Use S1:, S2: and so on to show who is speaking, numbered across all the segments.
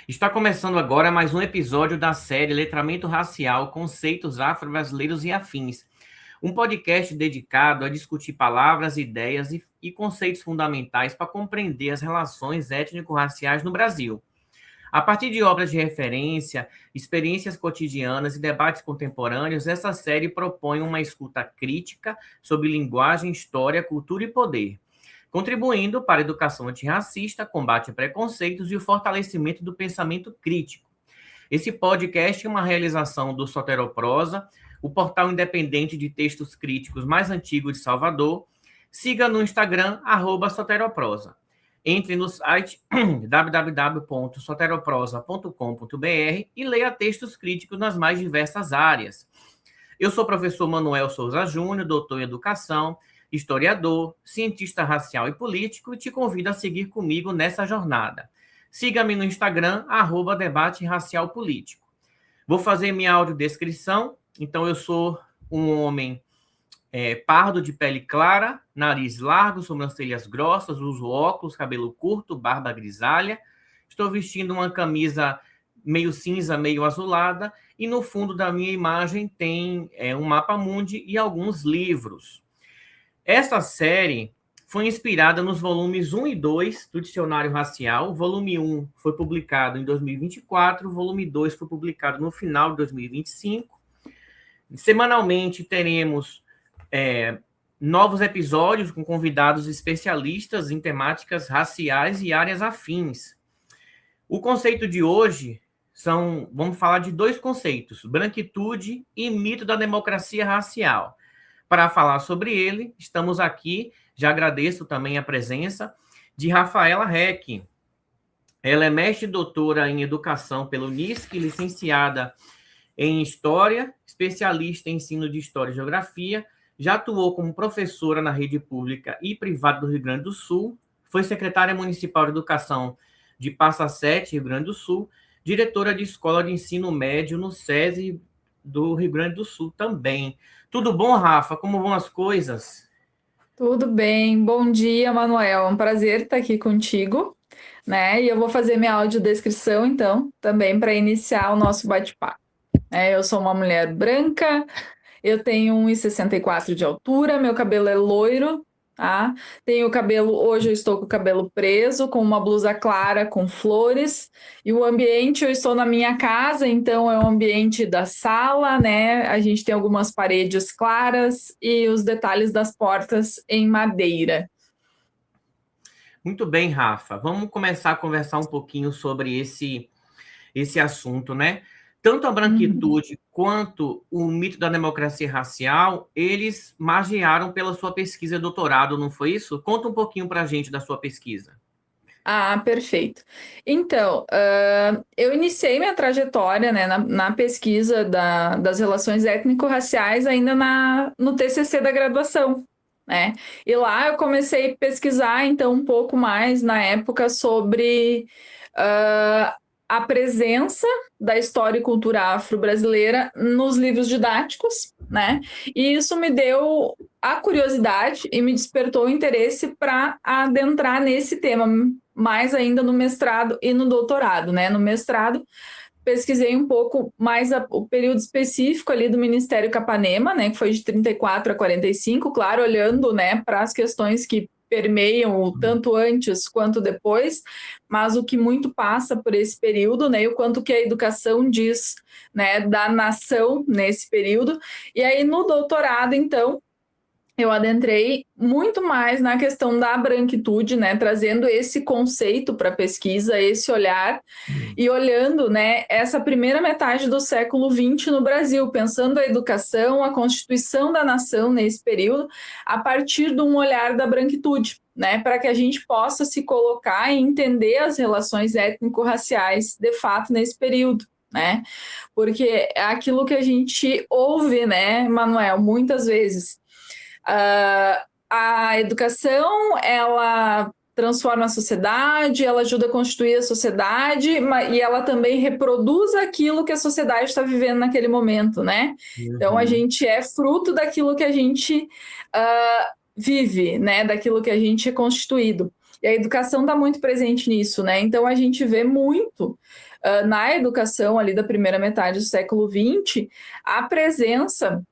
S1: Está começando agora mais um episódio da série Letramento Racial, Conceitos Afro-Brasileiros e Afins, um podcast dedicado a discutir palavras, ideias e conceitos fundamentais para compreender as relações étnico-raciais no Brasil. A partir de obras de referência, experiências cotidianas e debates contemporâneos, essa série propõe uma escuta crítica sobre linguagem, história, cultura e poder, contribuindo para a educação antirracista, combate a preconceitos e o fortalecimento do pensamento crítico. Esse podcast é uma realização do Soteroprosa, o portal independente de textos críticos mais antigo de Salvador. Siga no Instagram, @Soteroprosa. Entre no site www.soteroprosa.com.br e leia textos críticos nas mais diversas áreas. Eu sou o professor Manuel Souza Júnior, doutor em educação, historiador, cientista racial e político, e te convido a seguir comigo nessa jornada. Siga-me no Instagram, @Debate Racial Político. Vou fazer minha audiodescrição. Então, eu sou um homem pardo, de pele clara, nariz largo, sobrancelhas grossas, uso óculos, cabelo curto, barba grisalha. Estou vestindo uma camisa meio cinza, meio azulada, e no fundo da minha imagem tem um mapa mundi e alguns livros. Esta série foi inspirada nos volumes 1 e 2 do Dicionário Racial. O volume 1 foi publicado em 2024, o volume 2 foi publicado no final de 2025. Semanalmente teremos novos episódios com convidados especialistas em temáticas raciais e áreas afins. O conceito de hoje vamos falar de dois conceitos, branquitude e mito da democracia racial. Para falar sobre ele, estamos aqui, já agradeço também a presença de Rafaela Reck. Ela é mestre e doutora em educação pelo UNISC, licenciada em História, especialista em ensino de História e Geografia, já atuou como professora na rede pública e privada do Rio Grande do Sul, foi secretária municipal de educação de Passa Sete, Rio Grande do Sul, diretora de escola de ensino médio no SESI do Rio Grande do Sul também. Tudo bom, Rafa? Como vão as coisas?
S2: Tudo bem, bom dia, Manuel. É um prazer estar aqui contigo, né? E eu vou fazer minha audiodescrição, então, também para iniciar o nosso bate-papo. Eu sou uma mulher branca, eu tenho 1,64 de altura, meu cabelo é loiro, tá? Hoje eu estou com o cabelo preso, com uma blusa clara com flores, e o ambiente, eu estou na minha casa, então é o ambiente da sala, né? A gente tem algumas paredes claras e os detalhes das portas em madeira.
S1: Muito bem, Rafa. Vamos começar a conversar um pouquinho sobre esse assunto, né? Tanto a branquitude quanto o mito da democracia racial, eles margearam pela sua pesquisa de doutorado, não foi isso? Conta um pouquinho para a gente da sua pesquisa.
S2: Ah, perfeito. Então, eu iniciei minha trajetória, né, na pesquisa das relações étnico-raciais ainda no TCC da graduação, né? E lá eu comecei a pesquisar, então, um pouco mais na época sobre a presença da história e cultura afro-brasileira nos livros didáticos, né? E isso me deu a curiosidade e me despertou o interesse para adentrar nesse tema, mais ainda no mestrado e no doutorado, né? No mestrado, pesquisei um pouco mais o período específico ali do Ministério Capanema, né? Que foi de 34 a 45, claro, olhando, né, para as questões que permeiam o tanto antes quanto depois, mas o que muito passa por esse período, né, e o quanto que a educação diz, né, da nação nesse período. E aí no doutorado, então, eu adentrei muito mais na questão da branquitude, né, trazendo esse conceito para a pesquisa, esse olhar, e olhando, né, essa primeira metade do século XX no Brasil, pensando a educação, a constituição da nação nesse período, a partir de um olhar da branquitude, né, para que a gente possa se colocar e entender as relações étnico-raciais de fato nesse período. Né? Porque é aquilo que a gente ouve, né, Manuel, muitas vezes. A educação, ela transforma a sociedade, ela ajuda a constituir a sociedade, e ela também reproduz aquilo que a sociedade está vivendo naquele momento, né? Então, a gente é fruto daquilo que a gente vive, né? Daquilo que a gente é constituído. E a educação está muito presente nisso, né? Então a gente vê muito na educação ali da primeira metade do século XX a presença,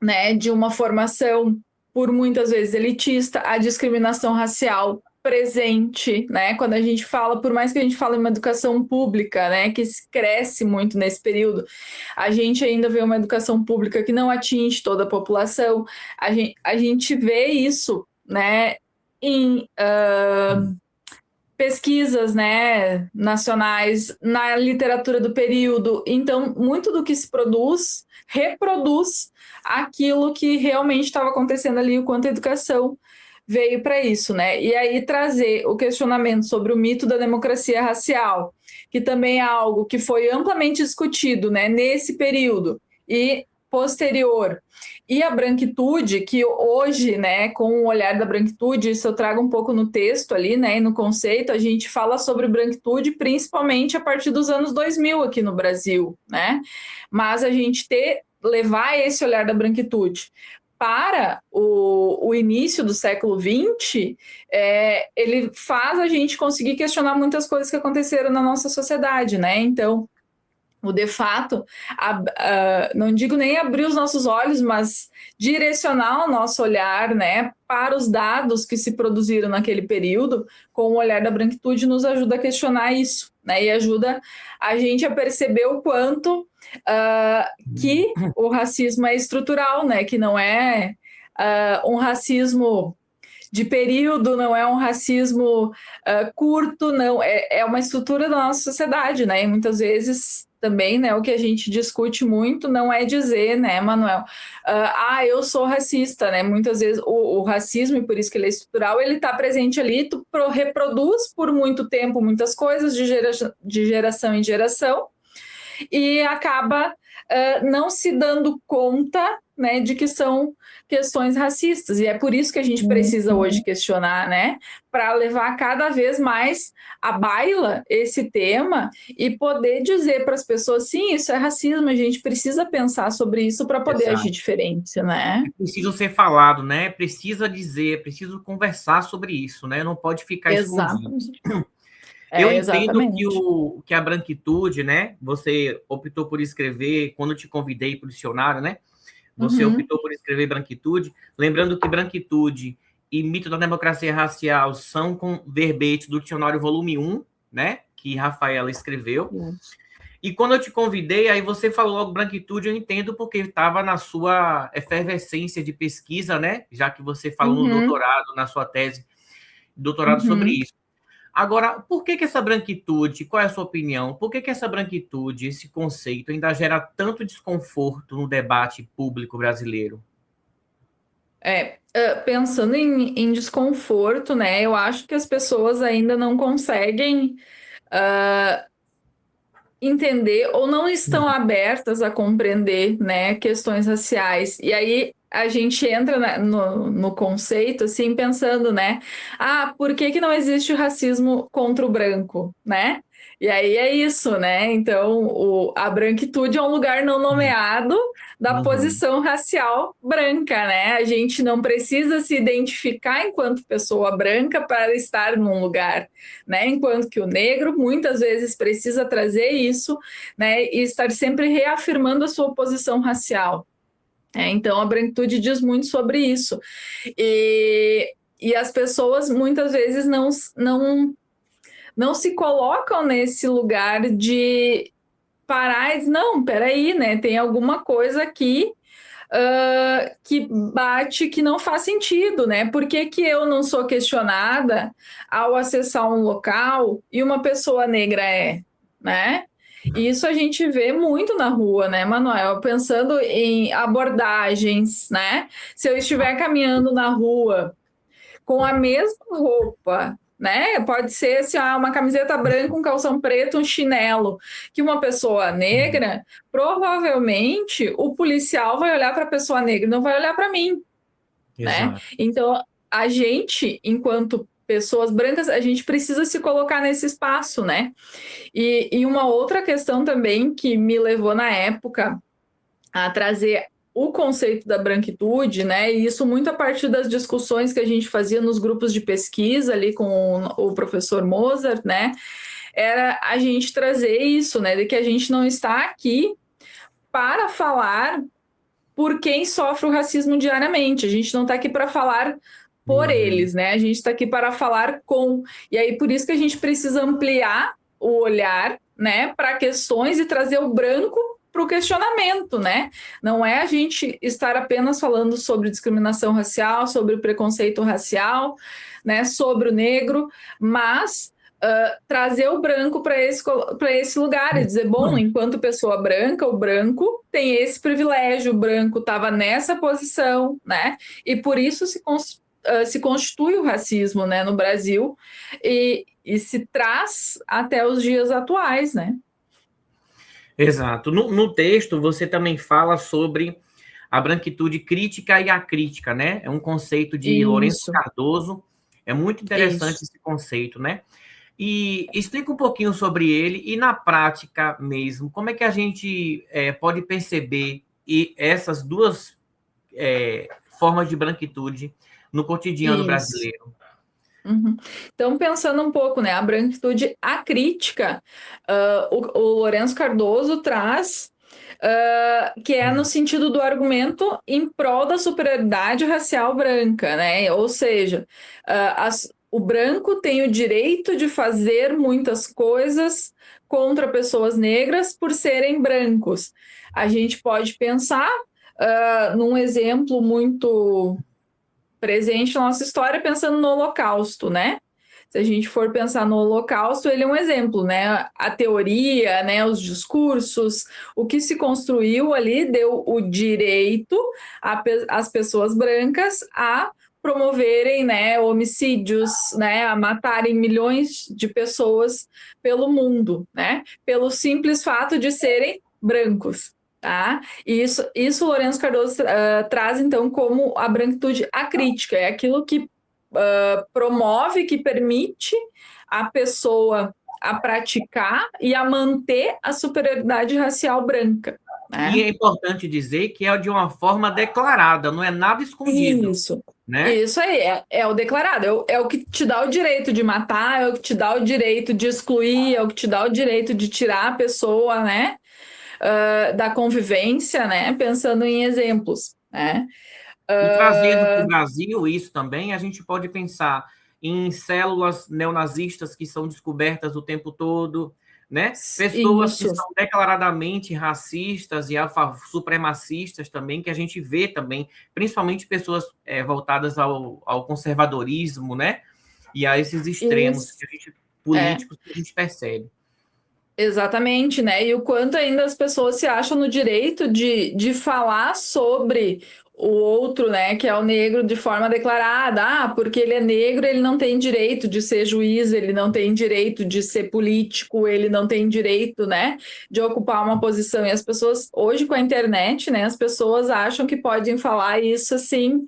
S2: né, de uma formação por muitas vezes elitista, a discriminação racial presente, né? Quando a gente fala, por mais que a gente fale em uma educação pública, né, que cresce muito nesse período, a gente ainda vê uma educação pública que não atinge toda a população. A gente vê isso, né, em pesquisas, né, nacionais, na literatura do período. Então, muito do que se produz reproduz aquilo que realmente estava acontecendo ali, o quanto a educação veio para isso, né? E aí trazer o questionamento sobre o mito da democracia racial, que também é algo que foi amplamente discutido, né, nesse período e posterior. E a branquitude, que hoje, né, com o olhar da branquitude, isso eu trago um pouco no texto ali, né, e no conceito, a gente fala sobre branquitude principalmente a partir dos anos 2000 aqui no Brasil, né? Mas a gente levar esse olhar da branquitude para o início do século XX, ele faz a gente conseguir questionar muitas coisas que aconteceram na nossa sociedade, né? Então, de fato, não digo nem abrir os nossos olhos, mas direcionar o nosso olhar, né, para os dados que se produziram naquele período, com o olhar da branquitude, nos ajuda a questionar isso, né, e ajuda a gente a perceber o quanto que o racismo é estrutural, né, que não é um racismo de período, não é um racismo curto, não, é uma estrutura da nossa sociedade, né, e muitas vezes também, né, o que a gente discute muito não é dizer, né, Manuel, eu sou racista, né, muitas vezes o racismo, e por isso que ele é estrutural, ele está presente ali, tu reproduz por muito tempo muitas coisas de geração em geração, e acaba não se dando conta, né, de que são questões racistas, e é por isso que a gente precisa hoje questionar, né, para levar cada vez mais à baila esse tema e poder dizer para as pessoas, sim, isso é racismo, a gente precisa pensar sobre isso para poder agir diferente, né?
S1: Precisa ser falado, né? Precisa dizer, preciso conversar sobre isso, né? Não pode ficar escondido. Eu entendo que a branquitude, né? Você optou por escrever, quando te convidei para o dicionário, né? Você optou por escrever branquitude, lembrando que branquitude e mito da democracia racial são com verbetes do dicionário volume 1, né? Que Rafaela escreveu. E quando eu te convidei, aí você falou logo branquitude, eu entendo porque estava na sua efervescência de pesquisa, né? Já que você falou no doutorado, na sua tese, doutorado sobre isso. Agora, por que essa branquitude, qual é a sua opinião? Por que essa branquitude, esse conceito, ainda gera tanto desconforto no debate público brasileiro?
S2: Pensando em desconforto, né? Eu acho que as pessoas ainda não conseguem entender ou não estão abertas a compreender, né, questões raciais. E aí a gente entra no conceito, assim, pensando, né? Por que não existe o racismo contra o branco, né? E aí é isso, né? Então, a branquitude é um lugar não nomeado da posição racial branca, né? A gente não precisa se identificar enquanto pessoa branca para estar num lugar, né? Enquanto que o negro muitas vezes precisa trazer isso, né? E estar sempre reafirmando a sua posição racial. Então, a branquitude diz muito sobre isso. E as pessoas muitas vezes não se colocam nesse lugar de parar e dizer, não, peraí, né? Tem alguma coisa aqui que bate, que não faz sentido, né? Por que eu não sou questionada ao acessar um local e uma pessoa negra né? E isso a gente vê muito na rua, né, Manuel? Pensando em abordagens, né? Se eu estiver caminhando na rua com a mesma roupa, né? Pode ser assim, uma camiseta branca, um calção preto, um chinelo, que uma pessoa negra, provavelmente o policial vai olhar para a pessoa negra, não vai olhar para mim, né? Então, a gente, enquanto pessoas brancas, a gente precisa se colocar nesse espaço, né? E uma outra questão também que me levou na época a trazer o conceito da branquitude, né? E isso muito a partir das discussões que a gente fazia nos grupos de pesquisa ali com o professor Mozart, né? Era a gente trazer isso, né? De que a gente não está aqui para falar por quem sofre o racismo diariamente. A gente não está aqui para falar por
S1: Uhum.
S2: eles, né? A gente está aqui para falar com. E aí, por isso que a gente precisa ampliar o olhar, né, para questões e trazer o branco para o questionamento, né? Não é a gente estar apenas falando sobre discriminação racial, sobre preconceito racial, né, sobre o negro, mas trazer o branco para esse lugar e dizer, bom, enquanto pessoa branca, o branco tem esse privilégio, o branco estava nessa posição, né? E por isso se constitui o racismo, né, no Brasil e se traz até os dias atuais, né?
S1: Exato. No texto, você também fala sobre a branquitude crítica e acrítica, né? É um conceito de Lourenço
S2: Isso,
S1: Cardoso. É muito interessante
S2: isso.
S1: esse conceito, né? E explica um pouquinho sobre ele e na prática mesmo, como é que a gente pode perceber essas duas formas de branquitude no cotidiano
S2: Isso.
S1: brasileiro?
S2: Uhum. Então, pensando um pouco, né, a branquitude acrítica, o Lourenço Cardoso traz que é no sentido do argumento em prol da superioridade racial branca, né? Ou seja, o branco tem o direito de fazer muitas coisas contra pessoas negras por serem brancos. A gente pode pensar num exemplo muito presente na nossa história, pensando no Holocausto, né? Se a gente for pensar no Holocausto, ele é um exemplo, né? A teoria, né? Os discursos, o que se construiu ali deu o direito às pessoas brancas a promoverem, né, homicídios, né, a matarem milhões de pessoas pelo mundo, né? Pelo simples fato de serem brancos. Tá? E isso Lourenço Cardoso traz, então, como a branquitude acrítica, é aquilo que promove, que permite a pessoa a praticar e a manter a superioridade racial branca,
S1: E
S2: né?
S1: é importante dizer que é de uma forma declarada, não é nada escondido,
S2: Isso.
S1: né?
S2: Isso aí, é o declarado, é o que te dá o direito de matar, é o que te dá o direito de excluir, é o que te dá o direito de tirar a pessoa, né, da convivência, né, pensando em exemplos, né.
S1: E trazendo para o Brasil isso também, a gente pode pensar em células neonazistas que são descobertas o tempo todo, né? Pessoas que
S2: Isso,
S1: são declaradamente racistas e supremacistas também, que a gente vê também, principalmente pessoas voltadas ao conservadorismo, né? E a esses extremos
S2: isso,
S1: que a gente,
S2: é.
S1: políticos que a gente percebe.
S2: Exatamente, né? E o quanto ainda as pessoas se acham no direito de falar sobre o outro, né, que é o negro, de forma declarada. Ah, porque ele é negro, ele não tem direito de ser juiz, ele não tem direito de ser político, ele não tem direito, né, de ocupar uma posição. E as pessoas, hoje com a internet, né, as pessoas acham que podem falar isso assim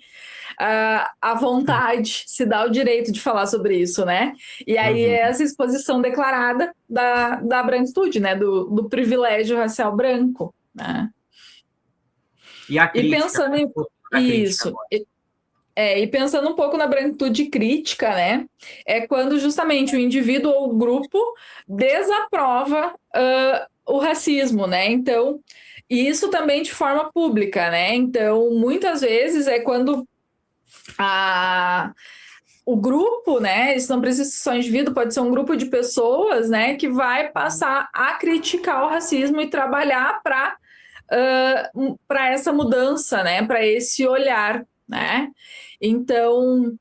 S2: à vontade, se dá o direito de falar sobre isso, né? E aí é
S1: Uhum.
S2: essa exposição declarada da branquitude, né? Do privilégio racial branco, né?
S1: E a
S2: E
S1: crítica,
S2: pensando em
S1: a crítica
S2: isso,
S1: agora.
S2: e pensando um pouco na branquitude crítica, né? É quando justamente o indivíduo ou o grupo desaprova o racismo, né? Então, e isso também de forma pública, né? Então, muitas vezes é quando a, o grupo, né? Isso não precisa ser só um indivíduo, pode ser um grupo de pessoas, né? Que vai passar a criticar o racismo e trabalhar para essa mudança, né? Para esse olhar, né? Então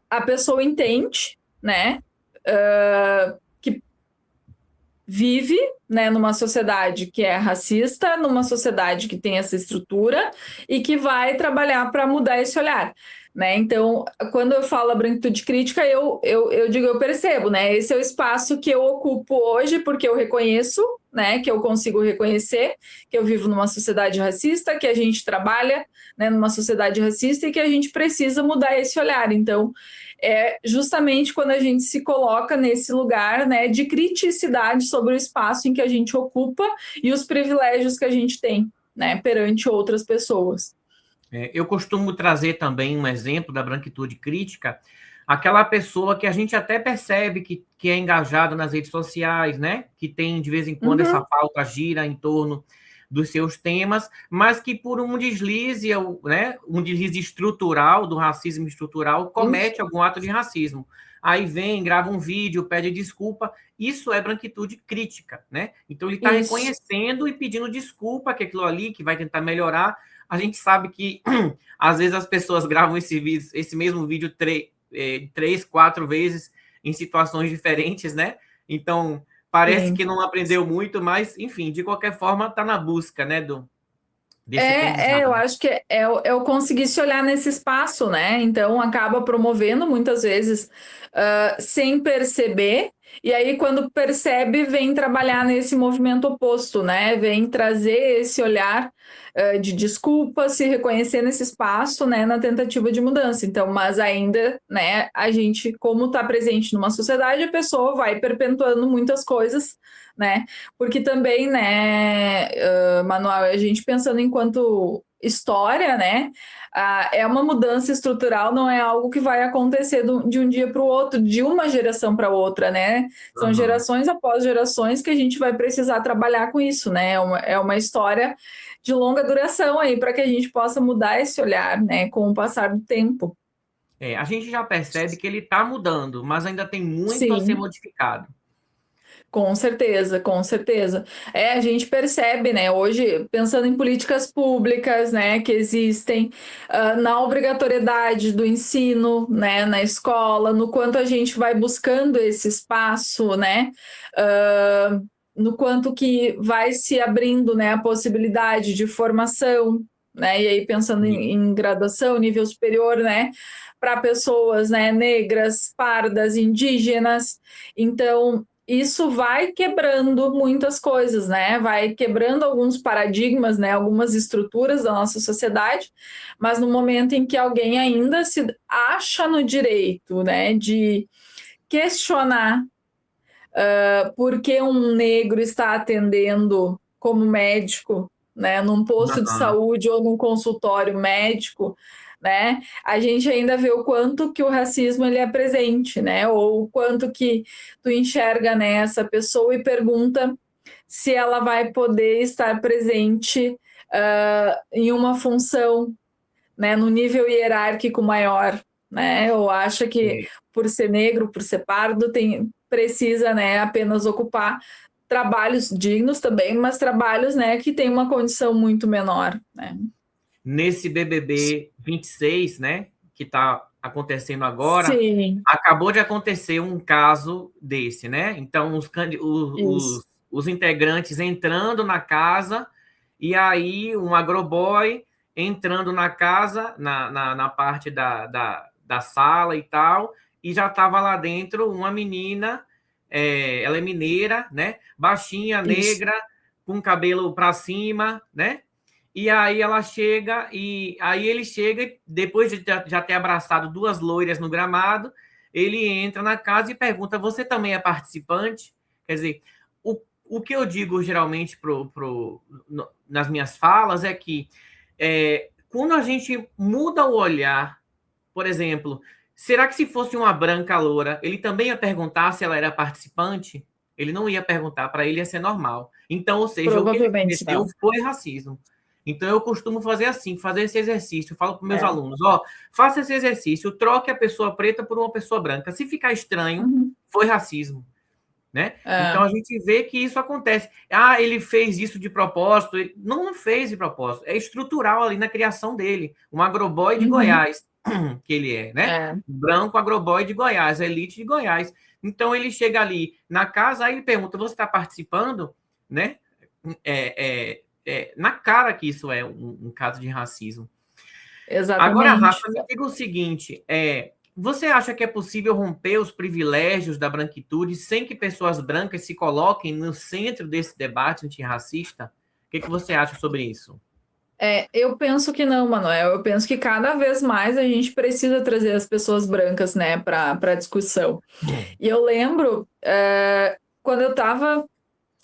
S2: a pessoa entende, né? Que vive, né, numa sociedade que é racista, numa sociedade que tem essa estrutura e que vai trabalhar para mudar esse olhar. Né? Então, quando eu falo a branquitude crítica, eu digo, eu percebo, né? Esse é o espaço que eu ocupo hoje, porque eu reconheço, né? Que eu consigo reconhecer que eu vivo numa sociedade racista, que a gente trabalha, né, numa sociedade racista e que a gente precisa mudar esse olhar. Então, é justamente quando a gente se coloca nesse lugar, né, de criticidade sobre o espaço em que a gente ocupa e os privilégios que a gente tem. né, perante outras pessoas.
S1: Eu costumo trazer também um exemplo da branquitude crítica, aquela pessoa que a gente até percebe que é engajada nas redes sociais, né? Que tem, de vez em quando, essa
S2: Uhum.
S1: pauta gira em torno dos seus temas, mas que por um deslize, né, um deslize estrutural, do racismo estrutural,
S2: Isso.
S1: comete algum ato de racismo. Aí vem, grava um vídeo, pede desculpa. Isso é branquitude crítica, né? Então ele está
S2: Isso.
S1: reconhecendo e pedindo desculpa que aquilo ali, que vai tentar melhorar. A gente sabe que às vezes as pessoas gravam esse mesmo vídeo três, quatro vezes em situações diferentes, né? Então, parece que
S2: Sim.
S1: não aprendeu muito, mas, enfim, de qualquer forma, está na busca, né, desse
S2: Eu
S1: aprendizado.
S2: acho que é o conseguir se olhar nesse espaço, né? Então acaba promovendo muitas vezes sem perceber, e aí quando percebe, vem trabalhar nesse movimento oposto, né? Vem trazer esse olhar de desculpa, se reconhecer nesse espaço, né? Na tentativa de mudança. Então, mas ainda, né? A gente, como está presente numa sociedade, a pessoa vai perpetuando muitas coisas, né? Porque também, né, Manuel, a gente pensando enquanto história, né, é uma mudança estrutural, não é algo que vai acontecer de um dia para o outro, de uma geração para outra, né? São
S1: Uhum.
S2: gerações após gerações que a gente vai precisar trabalhar com isso, né? É uma história de longa duração aí para que a gente possa mudar esse olhar, né, com o passar do tempo.
S1: A gente já percebe que ele está mudando, mas ainda tem muito a ser
S2: Sim.
S1: modificado.
S2: Com certeza, com certeza. A gente percebe, né, hoje, pensando em políticas públicas, né, que existem, na obrigatoriedade do ensino, né, na escola, no quanto a gente vai buscando esse espaço, né, hã, no quanto que vai se abrindo, né, a possibilidade de formação, né, e aí pensando em graduação, nível superior, né, para pessoas, né, negras, pardas, indígenas. Então, isso vai quebrando muitas coisas, né? Vai quebrando alguns paradigmas, né? Algumas estruturas da nossa sociedade, mas no momento em que alguém ainda se acha no direito, né, de questionar por que um negro está atendendo como médico, né, num posto de
S1: Uhum.
S2: saúde ou num consultório médico, né, a gente ainda vê o quanto que o racismo ele é presente, né, ou o quanto que tu enxerga, né, essa pessoa e pergunta se ela vai poder estar presente em uma função, né, no nível hierárquico maior, né, ou acha que
S1: É,
S2: por ser negro, por ser pardo, precisa, né, apenas ocupar trabalhos dignos também, mas trabalhos, né, que têm uma condição muito menor, né.
S1: Nesse BBB 26, né, que está acontecendo agora,
S2: Sim,
S1: acabou de acontecer um caso desse, né? Então,
S2: isso,
S1: os integrantes entrando na casa, e aí um agroboy entrando na casa, na parte da sala e tal, e já estava lá dentro uma menina, ela é mineira, né? Baixinha,
S2: isso.
S1: negra, com cabelo para cima, né? E aí ela chega, e aí ele chega, depois de já ter abraçado duas loiras no gramado, ele entra na casa e pergunta: você também é participante? Quer dizer, o que eu digo geralmente nas minhas falas é que quando a gente muda o olhar, por exemplo, será que se fosse uma branca loura, ele também ia perguntar se ela era participante? Ele não ia perguntar, para ele ia ser normal. Então, ou seja, o que ele
S2: Provavelmente
S1: cometeu
S2: não.
S1: foi racismo. Então, eu costumo fazer assim, fazer esse exercício. Eu falo para meus
S2: É.
S1: alunos: ó, faça esse exercício, troque a pessoa preta por uma pessoa branca. Se ficar estranho,
S2: Uhum.
S1: foi racismo, né? Então
S2: É.
S1: a gente vê que isso acontece. Ah, ele fez isso de propósito. Ele não fez de propósito. É estrutural ali na criação dele. Um agroboy de
S2: Uhum.
S1: Goiás, que ele é, né?
S2: É.
S1: Branco agroboy de Goiás, elite de Goiás. Então ele chega ali na casa, aí ele pergunta: você está participando? Né? Na cara que isso é um caso de racismo. Agora,
S2: Exatamente.
S1: Rafa, me diga o seguinte: você acha que é possível romper os privilégios da branquitude sem que pessoas brancas se coloquem no centro desse debate antirracista? O que você acha sobre isso?
S2: Eu penso que não, Manuel. Eu penso que cada vez mais a gente precisa trazer as pessoas brancas, né, para a discussão. E eu lembro, quando eu estava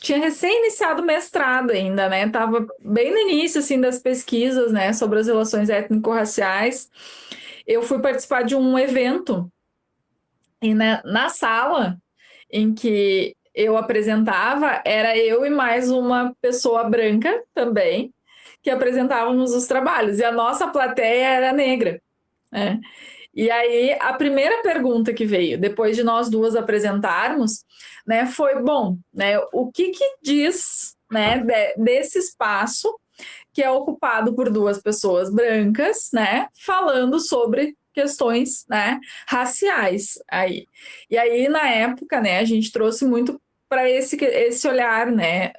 S2: tinha recém iniciado o mestrado ainda, né? Tava bem no início, assim, das pesquisas, né, sobre as relações étnico-raciais. Eu fui participar de um evento e na sala em que eu apresentava, era eu e mais uma pessoa branca também, que apresentávamos os trabalhos, e a nossa plateia era negra, né? E aí, a primeira pergunta que veio, depois de nós duas apresentarmos, né, foi, bom, né, o que diz, né, desse espaço que é ocupado por duas pessoas brancas, né, falando sobre questões, né, raciais aí. E aí, na época, né, a gente trouxe muito para esse olhar, né,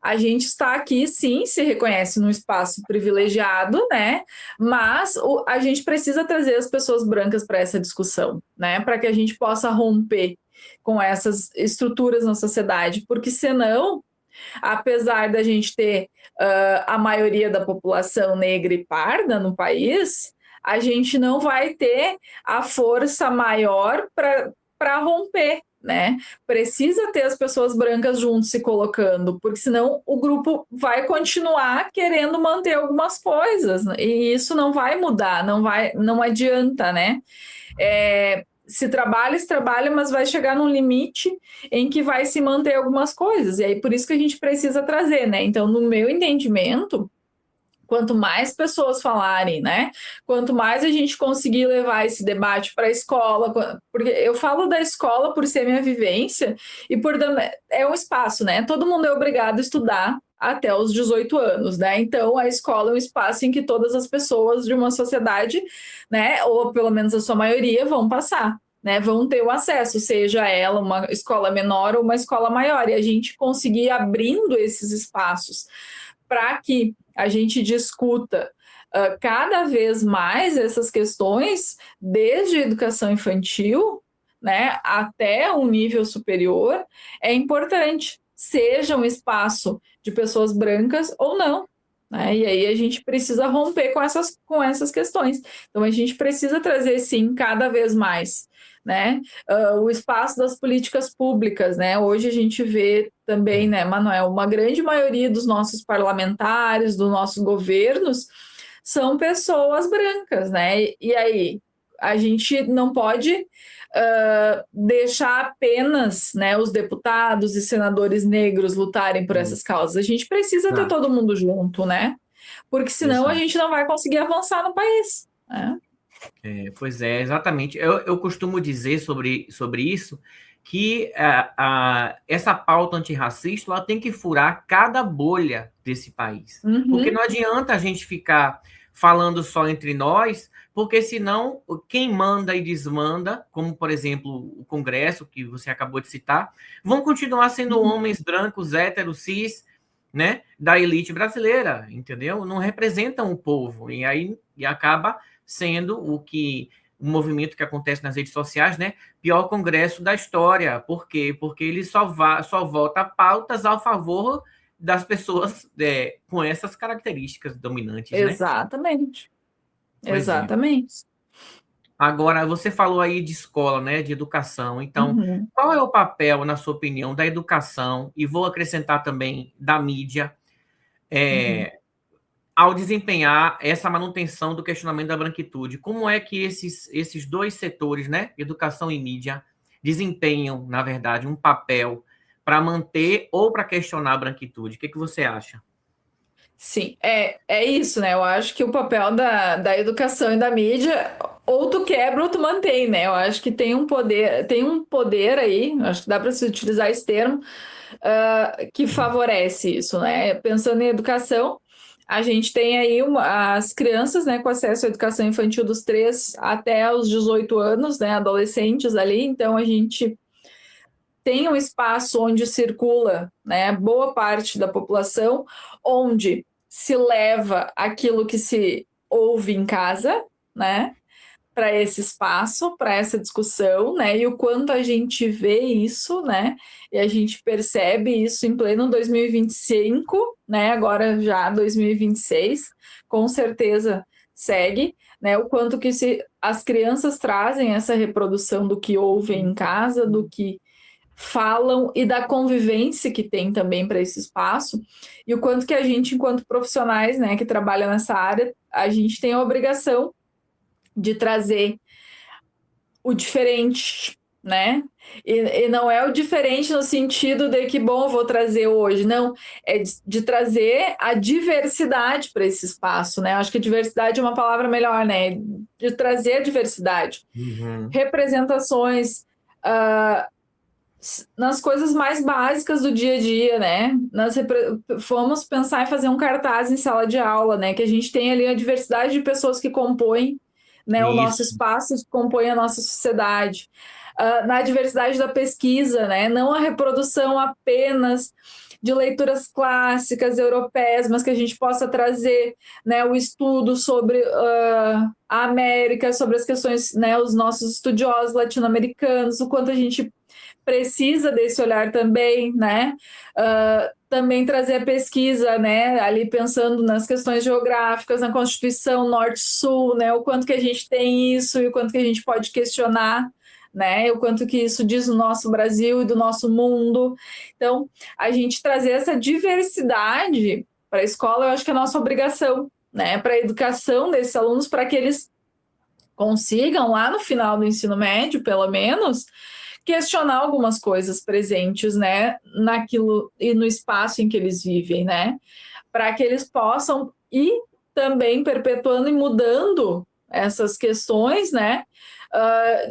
S2: a gente está aqui, sim, se reconhece num espaço privilegiado, né? Mas a gente precisa trazer as pessoas brancas para essa discussão, né? Para que a gente possa romper com essas estruturas na sociedade, porque senão, apesar da gente ter a maioria da população negra e parda no país, a gente não vai ter a força maior para romper, né? Precisa ter as pessoas brancas juntos se colocando, porque senão o grupo vai continuar querendo manter algumas coisas, né? E isso não vai mudar, não adianta, né? Se trabalha, mas vai chegar num limite em que vai se manter algumas coisas, e aí por isso que a gente precisa trazer, né? Então, no meu entendimento, quanto mais pessoas falarem, né? Quanto mais a gente conseguir levar esse debate para a escola, porque eu falo da escola por ser minha vivência e é um espaço, né? Todo mundo é obrigado a estudar até os 18 anos, né? Então a escola é um espaço em que todas as pessoas de uma sociedade, né, ou pelo menos a sua maioria, vão passar. Né, vão ter o acesso, seja ela uma escola menor ou uma escola maior, e a gente conseguir abrindo esses espaços para que a gente discuta cada vez mais essas questões, desde a educação infantil, né, até um nível superior, é importante, seja um espaço de pessoas brancas ou não. Né? E aí a gente precisa romper com essas questões. Então a gente precisa trazer, sim, cada vez mais, né? O espaço das políticas públicas, né? Hoje a gente vê também, né, Manuel, uma grande maioria dos nossos parlamentares, dos nossos governos, são pessoas brancas, né? E aí a gente não pode deixar apenas, né, os deputados e senadores negros lutarem por essas causas. A gente precisa ter todo mundo junto, né? Porque senão a gente não vai conseguir avançar no país, né?
S1: Pois é, exatamente. Eu costumo dizer sobre isso que essa pauta antirracista ela tem que furar cada bolha desse país. Porque não adianta a gente ficar falando só entre nós, porque senão quem manda e desmanda, como por exemplo o Congresso, que você acabou de citar, vão continuar sendo homens brancos, héteros, cis, né, da elite brasileira, entendeu? Não representam o povo, e acaba sendo o movimento que acontece nas redes sociais, né? Pior congresso da história. Por quê? Porque ele só vota pautas a favor das pessoas com essas características dominantes, né?
S2: Exatamente. Exatamente.
S1: Agora, você falou aí de escola, né? De educação. Então, qual é o papel, na sua opinião, da educação, e vou acrescentar também da mídia, ao desempenhar essa manutenção do questionamento da branquitude? Como é que esses dois setores, né, educação e mídia, desempenham, na verdade, um papel para manter ou para questionar a branquitude? O que você acha?
S2: Sim, é isso, né? Eu acho que o papel da educação e da mídia, ou tu quebra ou tu mantém, né? Eu acho que tem um poder aí, acho que dá para se utilizar esse termo, que favorece isso, né? Pensando em educação, a gente tem aí as crianças, né, com acesso à educação infantil dos 3 até os 18 anos, né, adolescentes ali, então a gente tem um espaço onde circula, né, boa parte da população, onde se leva aquilo que se ouve em casa, né, para esse espaço, para essa discussão, né? E o quanto a gente vê isso, né? E a gente percebe isso em pleno 2025, né? Agora já 2026, com certeza segue, né? O quanto as crianças trazem essa reprodução do que ouvem em casa, do que falam e da convivência que tem também para esse espaço, e o quanto que a gente, enquanto profissionais, né, que trabalham nessa área, a gente tem a obrigação de trazer o diferente, né? E não é o diferente no sentido de que, bom, eu vou trazer hoje, não, é de trazer a diversidade para esse espaço, né? Acho que diversidade é uma palavra melhor, né? De trazer a diversidade.
S1: Uhum.
S2: Representações, uh, nas coisas mais básicas do dia a dia, né? Vamos pensar em fazer um cartaz em sala de aula, né? Que a gente tem ali a diversidade de pessoas que compõem, né, o nosso
S1: Isso.
S2: espaço, que compõem a nossa sociedade. Na diversidade da pesquisa, né? Não a reprodução apenas de leituras clássicas europeias, mas que a gente possa trazer, né, o estudo sobre a América, sobre as questões, né, os nossos estudiosos latino-americanos, o quanto a gente precisa desse olhar também, né? Também trazer a pesquisa, né? Ali pensando nas questões geográficas, na Constituição Norte-Sul, né? O quanto que a gente tem isso e o quanto que a gente pode questionar, né? O quanto que isso diz do nosso Brasil e do nosso mundo. Então, a gente trazer essa diversidade para a escola, eu acho que é a nossa obrigação, né? Para a educação desses alunos, para que eles consigam, lá no final do ensino médio, pelo menos, questionar algumas coisas presentes, né, naquilo e no espaço em que eles vivem, né, para que eles possam ir também perpetuando e mudando essas questões, né,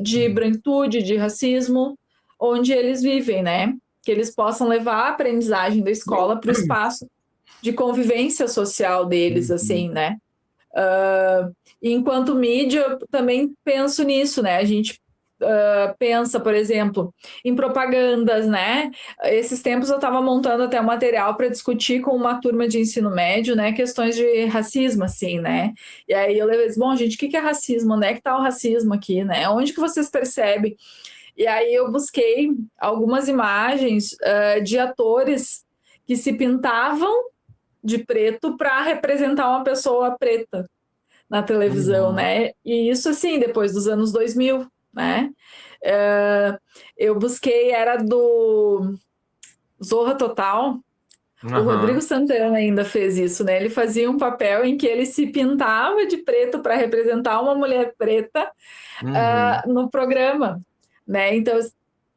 S2: de branquitude, de racismo, onde eles vivem, né, que eles possam levar a aprendizagem da escola para o espaço de convivência social deles, assim, né. Enquanto mídia, eu também penso nisso, né, a gente pensa, por exemplo, em propagandas, né? Esses tempos eu estava montando até um material para discutir com uma turma de ensino médio, né? Questões de racismo, assim, né? E aí eu levei, bom, gente, o que é racismo? Onde é que está o racismo aqui, né? Onde que vocês percebem? E aí eu busquei algumas imagens de atores que se pintavam de preto para representar uma pessoa preta na televisão,
S1: Uhum.
S2: né? E isso, assim, depois dos anos 2000, né? Eu busquei, era do Zorra Total. O Rodrigo
S1: Aham.
S2: Santana ainda fez isso, né? Ele fazia um papel em que ele se pintava de preto para representar uma mulher preta
S1: Uhum.
S2: no programa, né? Então,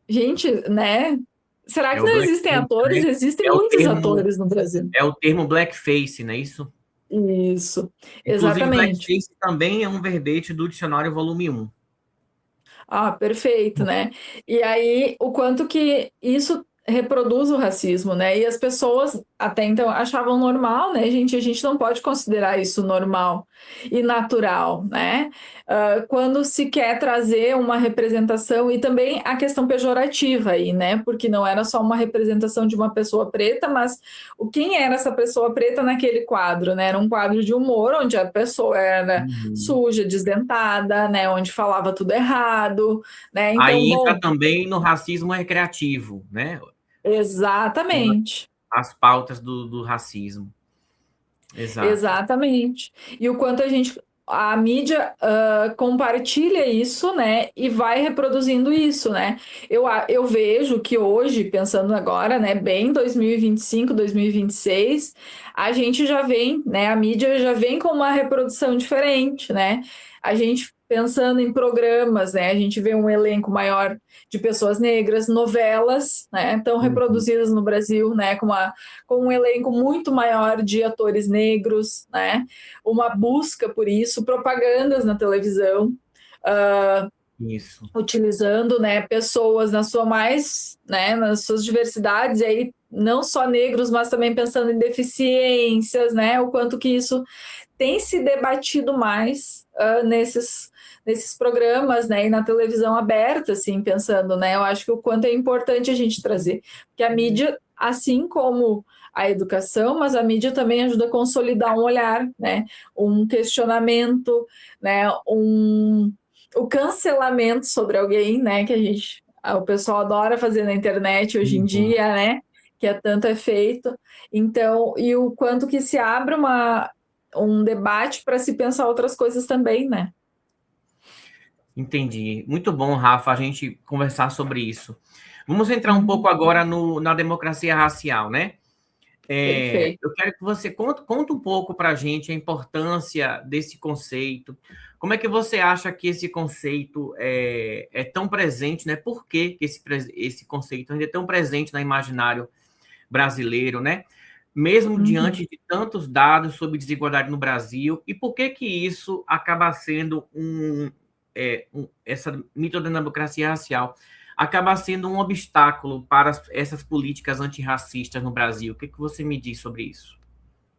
S2: gente, né? Será
S1: É
S2: que
S1: o
S2: não existem
S1: blackface,
S2: atores?
S1: né?
S2: Existem
S1: É o
S2: muitos
S1: termo,
S2: atores no Brasil.
S1: é o termo blackface, não é isso?
S2: Isso,
S1: Inclusive,
S2: exatamente.
S1: blackface também é um verbete do dicionário volume 1.
S2: Ah, perfeito, né? E aí, o quanto que isso reproduz o racismo, né? E as pessoas até então achavam normal, né, gente? A gente não pode considerar isso normal e natural, né? Quando se quer trazer uma representação e também a questão pejorativa aí, né? Porque não era só uma representação de uma pessoa preta, mas quem era essa pessoa preta naquele quadro, né? Era um quadro de humor onde a pessoa era
S1: Uhum.
S2: suja, desdentada, né? Onde falava tudo errado, né? Então,
S1: Aí entra
S2: bom,
S1: também no racismo recreativo, né?
S2: exatamente.
S1: As pautas do racismo. Exato.
S2: Exatamente. E o quanto a mídia compartilha isso, né, e vai reproduzindo isso, né? Eu vejo que hoje, pensando agora, né, bem 2025, 2026, a gente já vem, né, a mídia já vem com uma reprodução diferente, né? A gente pensando em programas, né, a gente vê um elenco maior de pessoas negras, novelas, né, tão
S1: Uhum.
S2: reproduzidas no Brasil, né, com um elenco muito maior de atores negros, né? Uma busca por isso, propagandas na televisão,
S1: Isso.
S2: utilizando, né, pessoas na sua mais, né, nas suas diversidades, e aí não só negros, mas também pensando em deficiências, né? O quanto que isso tem se debatido mais nesses programas, né, e na televisão aberta, assim, pensando, né, eu acho que o quanto é importante a gente trazer, porque a mídia, assim como a educação, mas a mídia também ajuda a consolidar um olhar, né, um questionamento, né, o cancelamento sobre alguém, né, que o pessoal adora fazer na internet hoje em
S1: Uhum.
S2: dia, né, que é tanto é feito. Então, e o quanto que se abre um debate para se pensar outras coisas também, né?
S1: Entendi. Muito bom, Rafa, a gente conversar sobre isso. Vamos entrar um pouco agora na democracia racial, né?
S2: Perfeito.
S1: Eu quero que você conte um pouco para a gente a importância desse conceito. Como é que você acha que esse conceito é tão presente, né? Por que esse conceito ainda é tão presente no imaginário brasileiro, né? Mesmo diante de tantos dados sobre desigualdade no Brasil, e por que isso acaba sendo essa mito da democracia racial acaba sendo um obstáculo para essas políticas antirracistas no Brasil? O que você me diz sobre isso?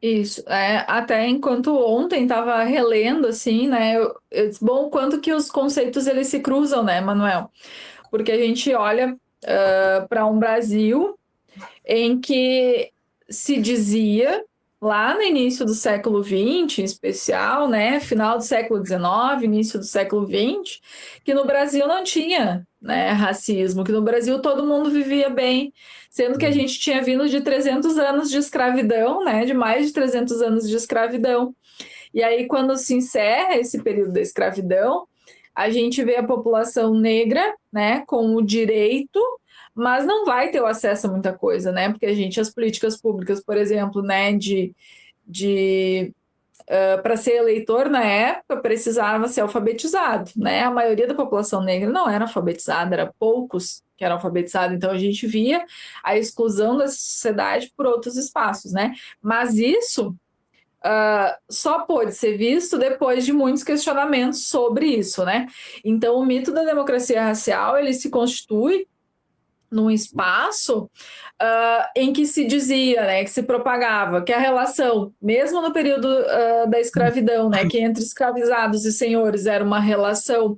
S2: Isso, até enquanto ontem estava relendo, assim, né, eu disse, bom, quanto que os conceitos eles se cruzam, né, Manuel? Porque a gente olha para um Brasil em que se dizia, lá no início do século XX, em especial, né, final do século XIX, início do século XX, que no Brasil não tinha, né, racismo, que no Brasil todo mundo vivia bem, sendo que a gente tinha vindo de 300 anos de escravidão, né, de mais de 300 anos de escravidão. E aí, quando se encerra esse período da escravidão, a gente vê a população negra, né, com o direito, mas não vai ter o acesso a muita coisa, né? Porque as políticas públicas, por exemplo, né, para ser eleitor na época precisava ser alfabetizado, né? A maioria da população negra não era alfabetizada, era poucos que eram alfabetizados, então a gente via a exclusão da sociedade por outros espaços, né? Mas isso só pôde ser visto depois de muitos questionamentos sobre isso, né? Então, o mito da democracia racial, ele se constitui num espaço em que se dizia, né, que se propagava que a relação, mesmo no período da escravidão, né, que entre escravizados e senhores era uma relação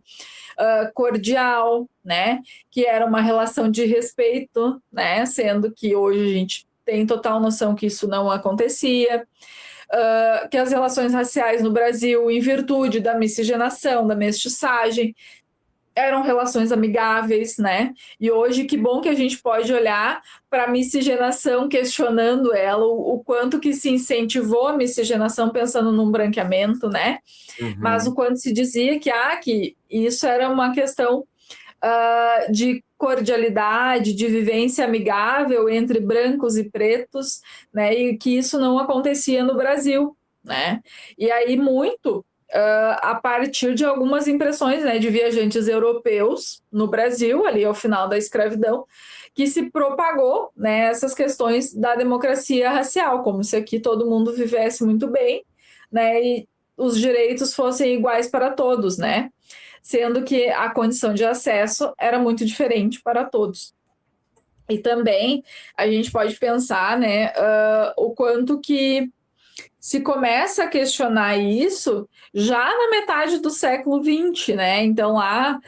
S2: cordial, né, que era uma relação de respeito, né, sendo que hoje a gente tem total noção que isso não acontecia. Que as relações raciais no Brasil, em virtude da miscigenação, da mestiçagem, eram relações amigáveis, né? E hoje, que bom que a gente pode olhar para a miscigenação, questionando ela, o quanto que se incentivou a miscigenação pensando num branqueamento, né? Mas o quanto se dizia que isso era uma questão de cordialidade, de vivência amigável entre brancos e pretos, né? E que isso não acontecia no Brasil, né? E aí muito a partir de algumas impressões, né, de viajantes europeus no Brasil, ali ao final da escravidão, que se propagou, né, essas questões da democracia racial, como se aqui todo mundo vivesse muito bem, né, e os direitos fossem iguais para todos, né? Sendo que a condição de acesso era muito diferente para todos. E também a gente pode pensar, né, o quanto que se começa a questionar isso já na metade do século XX, né? Então, lá,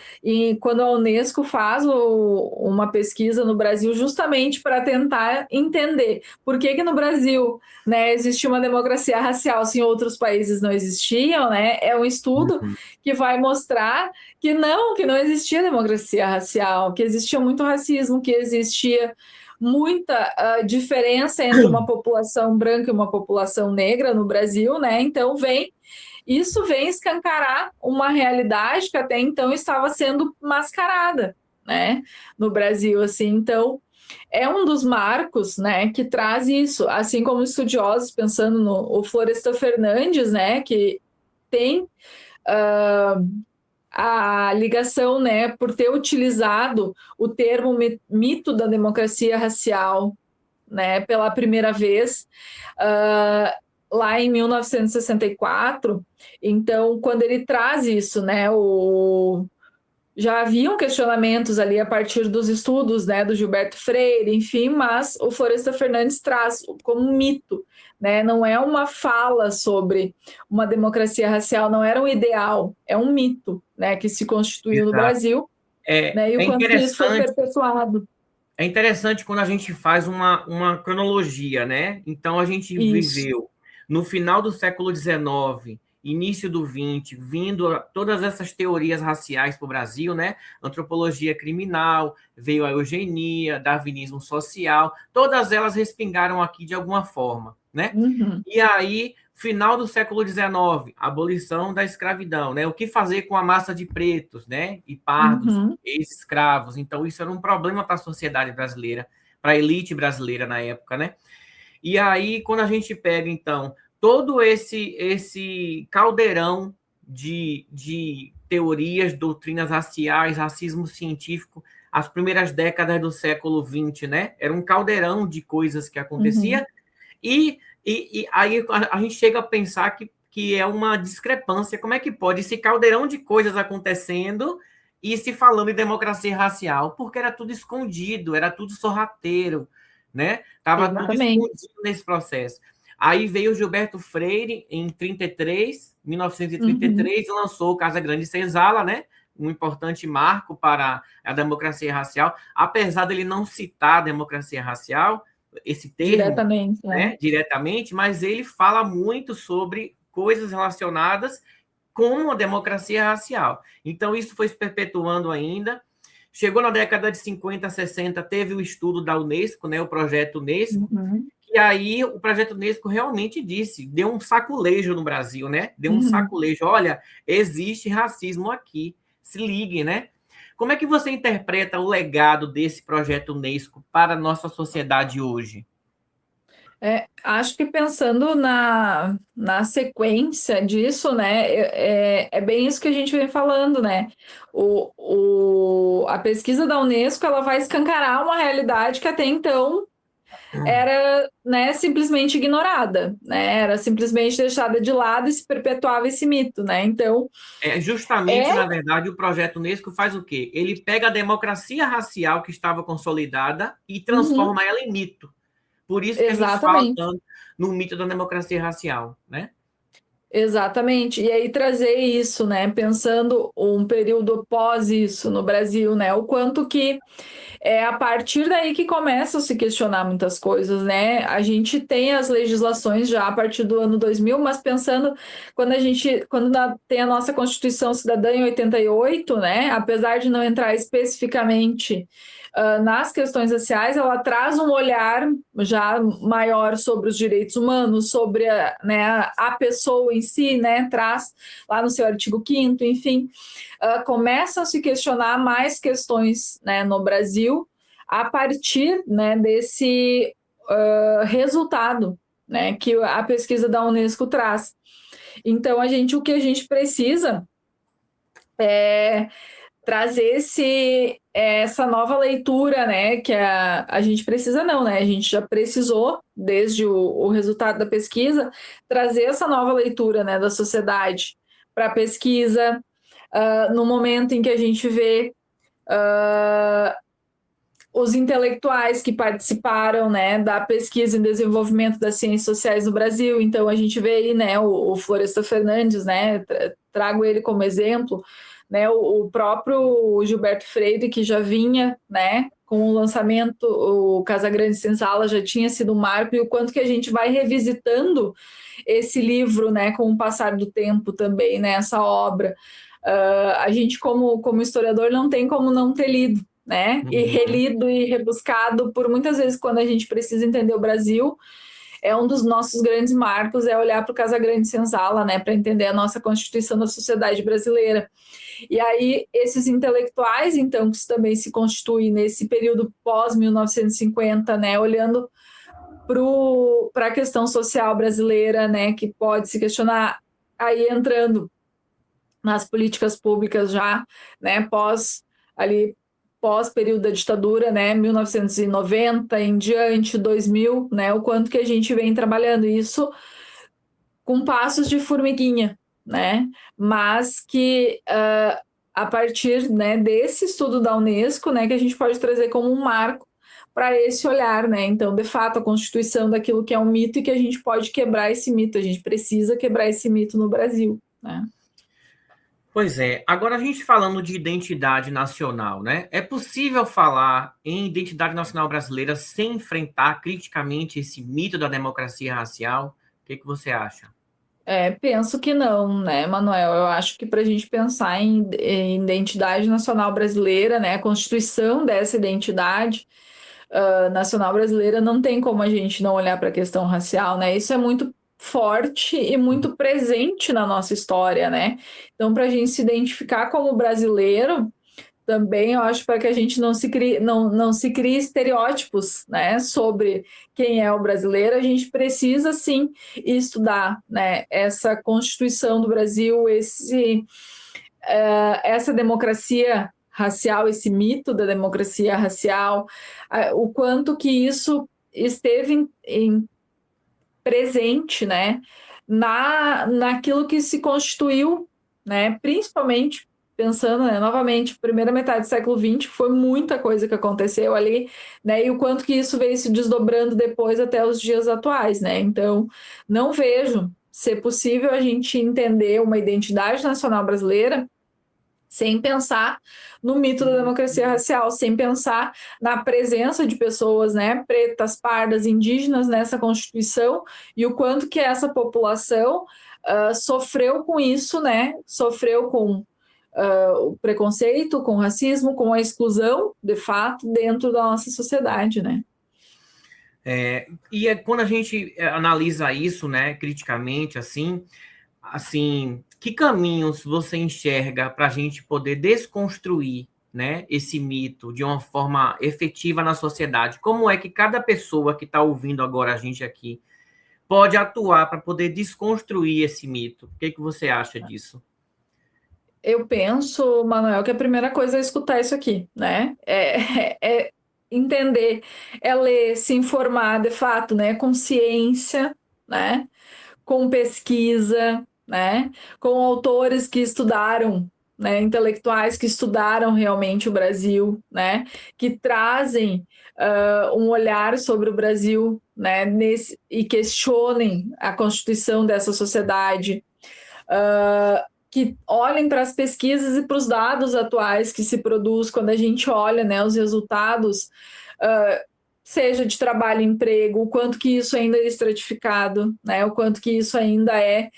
S2: quando a Unesco faz uma pesquisa no Brasil, justamente para tentar entender por que no Brasil, né, existia uma democracia racial se em outros países não existiam, né? É um estudo que vai mostrar que não existia democracia racial, que existia muito racismo, que existia muita diferença entre uma população branca e uma população negra no Brasil, né? Então isso vem escancarar uma realidade que até então estava sendo mascarada, né? No Brasil, assim. Então é um dos marcos, né, que traz isso, assim como estudiosos pensando no Florestan Fernandes, né, que tem a ligação, né, por ter utilizado o termo mito da democracia racial, né, pela primeira vez, lá em 1964. Então, quando ele traz isso, né, já haviam questionamentos ali a partir dos estudos, né, do Gilberto Freire, enfim, mas o Florestan Fernandes traz como um mito, né, não é uma fala sobre uma democracia racial, não era um ideal, é um mito, né, que se constituiu no Brasil, né, e o quanto isso foi perpetuado.
S1: É interessante quando a gente faz uma cronologia, né? Então, a gente viveu no final do século XIX, início do XX, vindo todas essas teorias raciais para o Brasil, né? Antropologia criminal, veio a eugenia, darwinismo social, todas elas respingaram aqui de alguma forma, né? E aí Final do século XIX, abolição da escravidão, né? O que fazer com a massa de pretos, né? E pardos,
S2: Uhum.
S1: ex-escravos. Então, isso era um problema para a sociedade brasileira, para a elite brasileira na época, né? E aí, quando a gente pega, então, todo esse caldeirão de teorias, doutrinas raciais, racismo científico, as primeiras décadas do século XX, né? Era um caldeirão de coisas que acontecia,
S2: Uhum.
S1: e aí a gente chega a pensar que é uma discrepância. Como é que pode esse caldeirão de coisas acontecendo e se falando em democracia racial? Porque era tudo escondido, era tudo sorrateiro, né? Estava tudo
S2: Exatamente.
S1: escondido nesse processo. Aí veio o Gilberto Freire em 1933,
S2: Uhum.
S1: e lançou o Casa Grande Senzala, né? Um importante marco para a democracia racial, apesar dele não citar a democracia racial, esse termo,
S2: Diretamente, né?
S1: né, diretamente, mas ele fala muito sobre coisas relacionadas com a democracia racial. Então, isso foi se perpetuando ainda. Chegou na década de 50, 60, teve o estudo da Unesco, né, o projeto Unesco,
S2: Uhum.
S1: e aí o projeto Unesco realmente disse, deu um saculejo no Brasil, né? Deu um
S2: Uhum.
S1: saculejo. Olha, existe racismo aqui. Se ligue, né? Como é que você interpreta o legado desse projeto Unesco para a nossa sociedade hoje?
S2: Acho que pensando na sequência disso, né, é bem isso que a gente vem falando, né? A pesquisa da Unesco ela vai escancarar uma realidade que até então era, né, simplesmente ignorada, né? Era simplesmente deixada de lado e se perpetuava esse mito, né? Então,
S1: É justamente,
S2: é
S1: na verdade, o projeto Unesco faz o quê? Ele pega a democracia racial que estava consolidada e
S2: uhum,
S1: transforma ela em mito. Por isso que a gente fala
S2: exatamente.
S1: tanto no mito da democracia racial, né?
S2: Exatamente. E aí trazer isso, né? Pensando um período pós isso no Brasil, né? O quanto que é a partir daí que começa a se questionar muitas coisas, né? A gente tem as legislações já a partir do ano 2000, mas pensando quando tem a nossa Constituição Cidadã em 88, né? Apesar de não entrar especificamente nas questões raciais, ela traz um olhar já maior sobre os direitos humanos, sobre a pessoa em si, né? Traz lá no seu artigo 5º, enfim, começam a se questionar mais questões, né, no Brasil a partir, né, desse resultado, né, que a pesquisa da Unesco traz. Então, o que a gente precisa é trazer essa nova leitura, né? Que a gente precisa, não, né? A gente já precisou, desde o resultado da pesquisa, trazer essa nova leitura, né, da sociedade para a pesquisa, no momento em que a gente vê os intelectuais que participaram, né, da pesquisa e desenvolvimento das ciências sociais no Brasil. Então a gente vê aí, né, o Florestan Fernandes, né, trago ele como exemplo, né, o próprio Gilberto Freire que já vinha, né, com o lançamento, o Casagrande Senzala já tinha sido um marco, e o quanto que a gente vai revisitando esse livro, né, com o passar do tempo também, né, essa obra. A gente, como historiador, não tem como não ter lido, né? E
S1: Uhum.
S2: relido e rebuscado por muitas vezes quando a gente precisa entender o Brasil. É um dos nossos grandes marcos, é olhar para o Casagrande Senzala, né, para entender a nossa Constituição da sociedade brasileira. E aí, esses intelectuais, então, que também se constituem nesse período pós-1950, né, olhando para a questão social brasileira, né, que pode se questionar, aí entrando nas políticas públicas já, né, pós período da ditadura, né, 1990 em diante, 2000, né, o quanto que a gente vem trabalhando isso com passos de formiguinha, né, mas que a partir, né, desse estudo da Unesco, né, que a gente pode trazer como um marco para esse olhar, né? Então, de fato, a constituição daquilo que é um mito e que a gente pode quebrar esse mito, a gente precisa quebrar esse mito no Brasil, né?
S1: Pois é. Agora a gente falando de identidade nacional, né? É possível falar em identidade nacional brasileira sem enfrentar criticamente esse mito da democracia racial? O que você acha?
S2: Penso que não, né, Manuel? Eu acho que para a gente pensar em identidade nacional brasileira, né, a constituição dessa identidade nacional brasileira, não tem como a gente não olhar para a questão racial, né? Isso é muito forte e muito presente na nossa história, né? Então, para a gente se identificar como brasileiro, também eu acho para que a gente não se crie estereótipos, né, sobre quem é o brasileiro, a gente precisa sim estudar, né, essa Constituição do Brasil, essa democracia racial, esse mito da democracia racial, o quanto que isso esteve presente, né, naquilo que se constituiu, né, principalmente pensando, né, novamente, primeira metade do século XX, foi muita coisa que aconteceu ali, né, e o quanto que isso veio se desdobrando depois até os dias atuais, né, então não vejo ser possível a gente entender uma identidade nacional brasileira sem pensar no mito da democracia racial, sem pensar na presença de pessoas, né, pretas, pardas, indígenas nessa Constituição e o quanto que essa população sofreu com isso, né, sofreu com o preconceito, com o racismo, com a exclusão, de fato, dentro da nossa sociedade, né.
S1: Quando a gente analisa isso, né, criticamente, assim, que caminhos você enxerga para a gente poder desconstruir, né, esse mito de uma forma efetiva na sociedade? Como é que cada pessoa que está ouvindo agora a gente aqui pode atuar para poder desconstruir esse mito? O que você acha disso?
S2: Eu penso, Manuel, que a primeira coisa é escutar isso aqui, né? É entender, é ler, se informar de fato, né? Com ciência, né? Com pesquisa, né? Com autores que estudaram, né? Intelectuais que estudaram realmente o Brasil, né? Que trazem um olhar sobre o Brasil, né? E questionem a constituição dessa sociedade. Que olhem para as pesquisas e para os dados atuais que se produz quando a gente olha, né, os resultados, seja de trabalho e emprego, o quanto que isso ainda é estratificado, né, o quanto que isso ainda é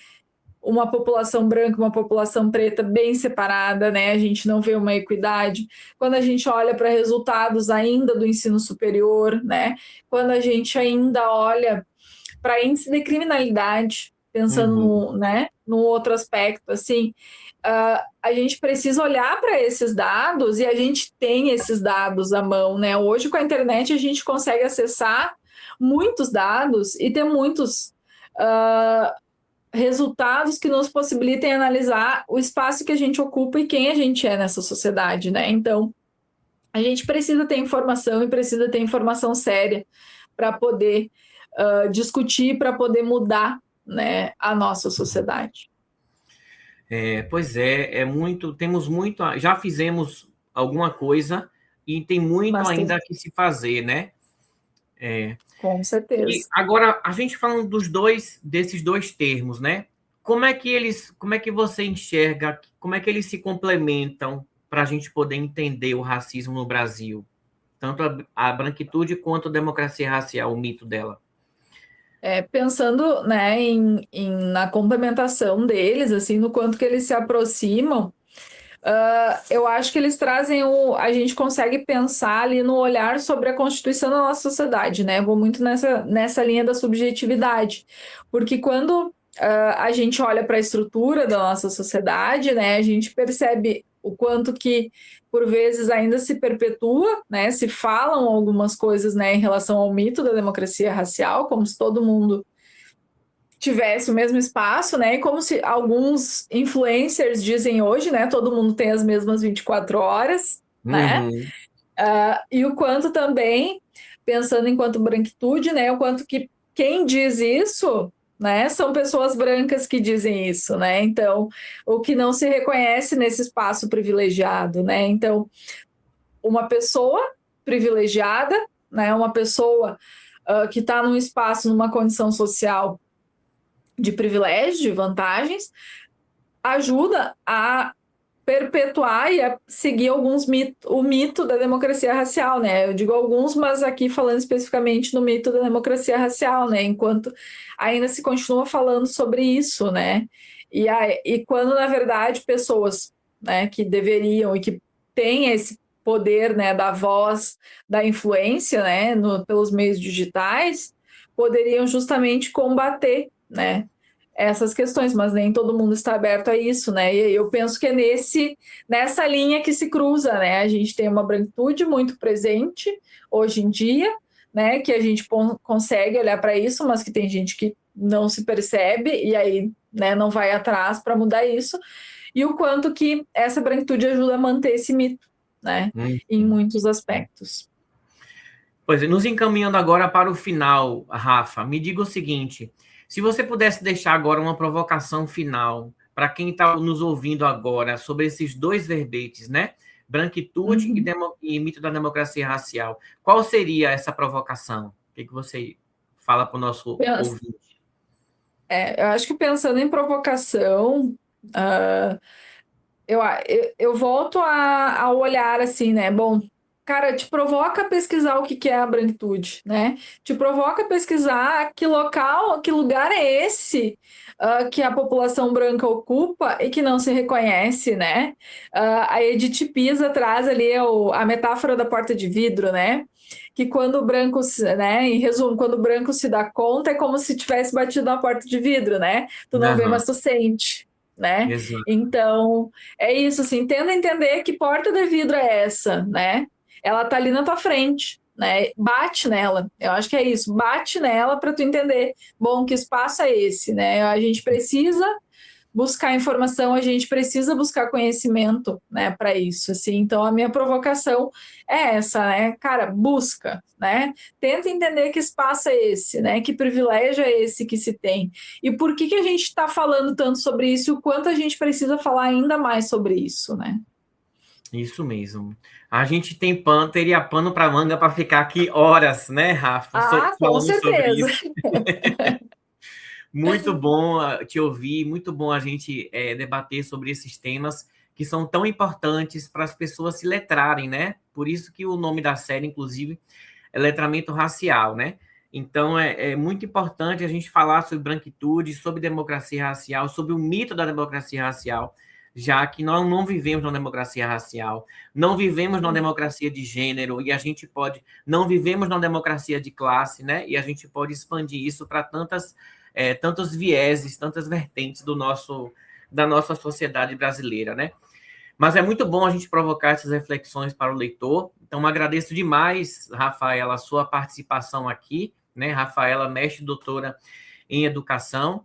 S2: uma população branca, uma população preta bem separada, né? A gente não vê uma equidade. Quando a gente olha para resultados ainda do ensino superior, né? Quando a gente ainda olha para índice de criminalidade, pensando no outro aspecto, assim, a gente precisa olhar para esses dados e a gente tem esses dados à mão, né? Hoje, com a internet, a gente consegue acessar muitos dados e ter muitos resultados que nos possibilitem analisar o espaço que a gente ocupa e quem a gente é nessa sociedade, né? Então, a gente precisa ter informação e precisa ter informação séria para poder discutir, para poder mudar, né, a nossa sociedade.
S1: Pois temos muito, já fizemos alguma coisa e tem muito ainda que se fazer, né?
S2: Com certeza.
S1: E agora, a gente falando desses dois termos, né? Como é que você enxerga, como é que eles se complementam para a gente poder entender o racismo no Brasil? Tanto a branquitude quanto a democracia racial, o mito dela.
S2: Pensando, né, na complementação deles, assim, no quanto que eles se aproximam, eu acho que eles trazem a gente consegue pensar ali no olhar sobre a constituição da nossa sociedade, né? Vou muito nessa linha da subjetividade, porque quando a gente olha para a estrutura da nossa sociedade, né, a gente percebe o quanto que, por vezes, ainda se perpetua, né, se falam algumas coisas, né, em relação ao mito da democracia racial, como se todo mundo tivesse o mesmo espaço, né, e como se alguns influencers dizem hoje, né, todo mundo tem as mesmas 24 horas, né, e o quanto também, pensando enquanto branquitude, né, o quanto que quem diz isso, né, são pessoas brancas que dizem isso, né, então, o que não se reconhece nesse espaço privilegiado, né, então, uma pessoa privilegiada, né, uma pessoa que está num espaço, numa condição social de privilégios, de vantagens, ajuda a perpetuar e a seguir o mito da democracia racial, né? Eu digo alguns, mas aqui falando especificamente no mito da democracia racial, né? Enquanto ainda se continua falando sobre isso, né? E quando, na verdade, pessoas, né, que deveriam e que têm esse poder, né, da voz, da influência, né, pelos meios digitais, poderiam justamente combater, né, essas questões, mas nem todo mundo está aberto a isso, né? E eu penso que é nessa linha que se cruza, né? A gente tem uma branquitude muito presente hoje em dia, né? Que a gente consegue olhar para isso, mas que tem gente que não se percebe e aí, né, não vai atrás para mudar isso. E o quanto que essa branquitude ajuda a manter esse mito, né? Em muitos aspectos.
S1: Pois é, nos encaminhando agora para o final, Rafa, me diga o seguinte: se você pudesse deixar agora uma provocação final para quem está nos ouvindo agora sobre esses dois verbetes, né? Branquitude e mito da democracia racial, qual seria essa provocação? O que você fala para o nosso ouvinte?
S2: Eu acho que pensando em provocação, eu volto a olhar assim, né? Bom, cara, te provoca a pesquisar o que é a branquitude, né? Te provoca a pesquisar que lugar é esse que a população branca ocupa e que não se reconhece, né? A Edith Pisa traz ali a metáfora da porta de vidro, né? Que quando o branco, né? Em resumo, quando o branco se dá conta, é como se tivesse batido na porta de vidro, né? Tu não vê, mas tu sente, né?
S1: Exato.
S2: Então, é isso, assim, tenta entender que porta de vidro é essa, né? Ela tá ali na tua frente, né? Bate nela. Eu acho que é isso, bate nela para tu entender. Bom, que espaço é esse, né? A gente precisa buscar informação, a gente precisa buscar conhecimento, né, para isso, assim. Então, a minha provocação é essa, né? Cara, busca, né? Tenta entender que espaço é esse, né? Que privilégio é esse que se tem. E por que a gente está falando tanto sobre isso e o quanto a gente precisa falar ainda mais sobre isso, né?
S1: Isso mesmo. A gente teria pano para manga para ficar aqui horas, né, Rafa,
S2: Com
S1: falando sobre
S2: certeza.
S1: isso. Muito bom te ouvir, muito bom a gente debater sobre esses temas que são tão importantes para as pessoas se letrarem, né? Por isso que o nome da série, inclusive, é Letramento Racial, né? Então, é muito importante a gente falar sobre branquitude, sobre democracia racial, sobre o mito da democracia racial, já que nós não vivemos numa democracia racial, não vivemos numa democracia de gênero, e a gente pode, não vivemos numa democracia de classe, né? E a gente pode expandir isso para tantos vieses, tantas vertentes da nossa sociedade brasileira, né? Mas é muito bom a gente provocar essas reflexões para o leitor. Então, agradeço demais, Rafaela, a sua participação aqui, né? Rafaela, mestre e doutora em educação,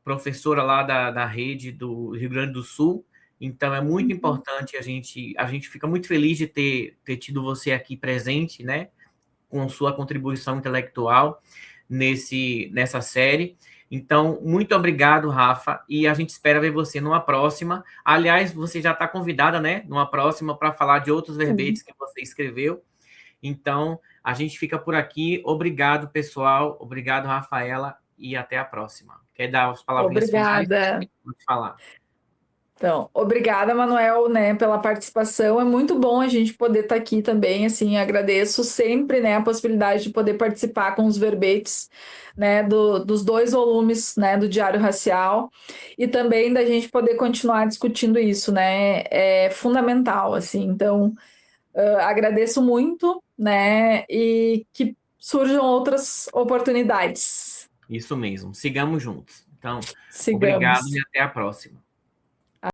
S1: professora lá da rede do Rio Grande do Sul. Então, é muito importante a gente fica muito feliz de ter tido você aqui presente, né? Com sua contribuição intelectual nessa série. Então, muito obrigado, Rafa, e a gente espera ver você numa próxima. Aliás, você já está convidada, né, numa próxima para falar de outros verbetes que você escreveu. Então, a gente fica por aqui. Obrigado, pessoal. Obrigado, Rafaela, e até a próxima. Quer dar as palavrinhas finais?
S2: Obrigada.
S1: Pode falar.
S2: Então, obrigada, Manuel, né, pela participação. É muito bom a gente poder estar aqui também, assim, agradeço sempre, né, a possibilidade de poder participar com os verbetes, né, dos dois volumes, né, do Diário Racial e também da gente poder continuar discutindo isso, né, é fundamental, assim. Então, agradeço muito, né, e que surjam outras oportunidades.
S1: Isso mesmo. Sigamos juntos. Então, obrigado
S2: Sigamos.
S1: e até a próxima.